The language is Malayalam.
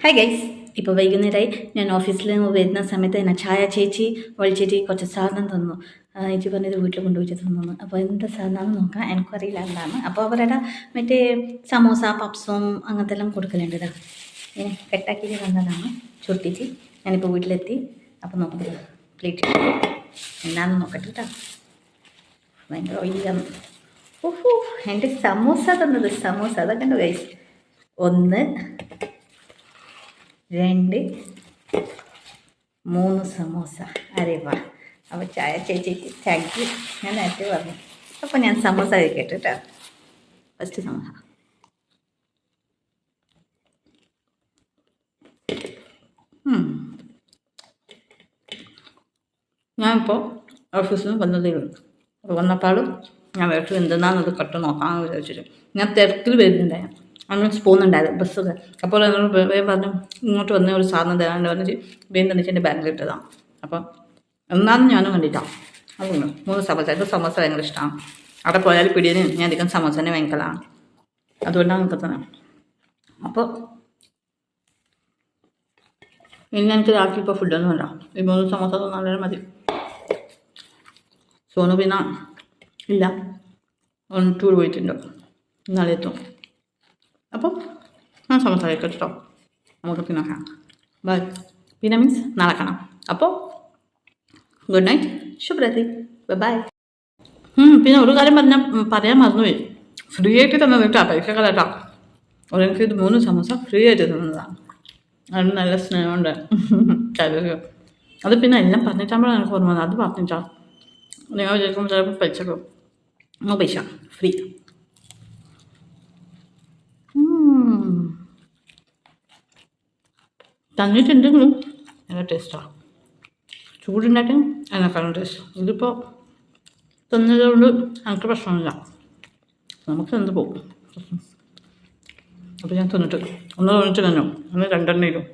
ഹായ് ഗൈസ്, ഇപ്പോൾ വൈകുന്നേരമായി. ഞാൻ ഓഫീസിൽ നിന്ന് വരുന്ന സമയത്ത് എന്നെ ചായ ചേച്ചി വിളിച്ചിട്ട് കുറച്ച് സാധനം തന്നു. ചേച്ചി പറഞ്ഞത് വീട്ടിൽ കൊണ്ടുപോയിട്ട് തന്നു. അപ്പോൾ എന്ത് സാധനമാണെന്ന് നോക്കാം, എനിക്കറിയില്ല എന്താണ്. അപ്പോൾ അവരുടെ മറ്റേ സമോസ പപ്സും അങ്ങനത്തെ എല്ലാം കൊടുക്കലുണ്ട്. ഇതാ ഇങ്ങനെ കെട്ടാക്കിയിട്ട് തന്നതാണ് ചുട്ടിച്ച്. ഞാനിപ്പോൾ വീട്ടിലെത്തി. അപ്പോൾ നോക്കുന്നത് പ്ലേറ്റ് എന്താണെന്ന് നോക്കട്ടെ കേട്ടോ. ഭയങ്കര ഓയിലാണ്. ഓഹോ, എൻ്റെ സമോസ തന്നത്. സമോസ അതൊക്കെ ഉണ്ട് ഗൈസ്. 1 2 3 സമോസ. അരേ വാ. അപ്പോൾ ചായ ചേച്ചിക്ക് താങ്ക് യു. ഞാൻ നേരത്തെ പറഞ്ഞു. അപ്പോൾ ഞാൻ സമോസ കഴിക്കട്ടെ കേട്ടോ. ഫസ്റ്റ് സമോസ. ഞാനിപ്പോൾ ഓഫീസിൽ നിന്ന് വന്നതേ ഉള്ളൂ. അപ്പോൾ വന്നപ്പാടും ഞാൻ വീട്ടിൽ എന്തെന്നാണെന്നത് കട്ട് നോക്കാമെന്ന് വിചാരിച്ചിട്ട് ഞാൻ തിരക്കിൽ വരുന്നുണ്ടായിരുന്നു. അങ്ങനെ പോകുന്നുണ്ടായിരുന്നു ബസ്സൊക്കെ. അപ്പോൾ എന്നോട് വേഗം പറഞ്ഞു ഇങ്ങോട്ട് വന്ന ഒരു സാധനം തരാണ്ട് പറഞ്ഞിട്ട് വേഗം തന്നിട്ട് എൻ്റെ ബാഗിൽ ഇട്ടതാണ്. അപ്പം എന്നാലും ഞാനും കണ്ടിട്ടാണ്. അതുകൊണ്ട് 3 സമോസ. എനിക്ക് സമോസ ഭയങ്കര ഇഷ്ടമാണ്. അവിടെ പോയാൽ പിടിയതിന് ഞാൻ അധികം സമോസ തന്നെ വാങ്ങിക്കലാണ്. അതുകൊണ്ടാണ് എനിക്ക് തന്നെ. അപ്പോൾ ഇനി എനിക്ക് രാത്രി ഇപ്പോൾ ഫുഡൊന്നും വേണ്ട. ഈ 3 സമോസ തന്നാലും മതി. സോനു പിന്നെ ഇല്ല, ടൂർ പോയിട്ടുണ്ട്, നാളെ എത്തും. അപ്പോൾ ഞാൻ സമോസ കഴിക്കട്ടെ കേട്ടോ. നമുക്ക് പിന്നെ കാണാം. ബൈ. പിന്നെ മീൻസ് നാളെ കാണാം. അപ്പോൾ ഗുഡ് നൈറ്റ്, ശുഭരാത്രി, ബൈ. പിന്നെ ഒരു കാര്യം പറയാൻ മറന്നുപോയി. ഫ്രീ ആയിട്ട് തന്നത് കേട്ടോ, പൈസ കളട്ടോ. ഒരെനിക്ക് ഇത് 3 സമോസ ഫ്രീ ആയിട്ട് തന്നതാണ്. അതിന് നല്ല സ്നേഹമുണ്ട്. അത് പിന്നെ എല്ലാം പറഞ്ഞിട്ടാകുമ്പോഴാണ് എനിക്ക് ഓർമ്മ വന്നത്. അത് പറഞ്ഞിട്ടാ നിങ്ങൾ വിചാരിക്കുമ്പോൾ ചിലപ്പോൾ പൈസ ഫ്രീ. തന്നിട്ടുണ്ടെങ്കിലും നല്ല ടേസ്റ്റാണ്. ചൂടുണ്ടായിട്ടും അതിനേക്കാളും ടേസ്റ്റ്. ഇതിപ്പോൾ തന്നതുകൊണ്ട് എനിക്ക് പ്രശ്നമില്ല, നമുക്ക് എന്ത് പോകും. അപ്പോൾ ഞാൻ തന്നിട്ട് 1 തന്നിട്ട് തന്നോ, 2 2